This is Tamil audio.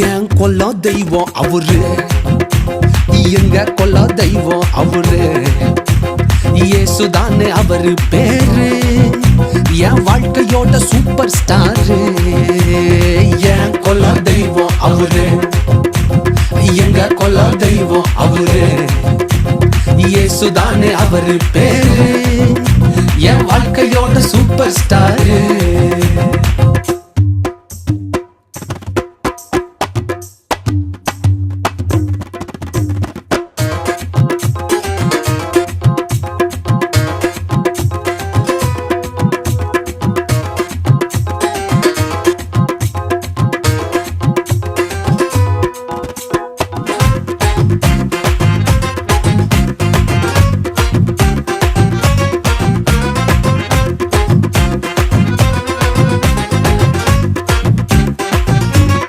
என் கொல்ல தெய்வம் அவரு, எங்க கொல்ல தெய்வம் அவரு. இயேசுதானே அவரு பேரு, என் வாழ்க்கையோட சூப்பர் ஸ்டாரு. என் கொல்ல தெய்வம் அவரு, எங்க கொல்ல தெய்வம் அவரு. இயேசுதானே அவரு பேரு, என் வாழ்க்கையோட சூப்பர் ஸ்டாரு.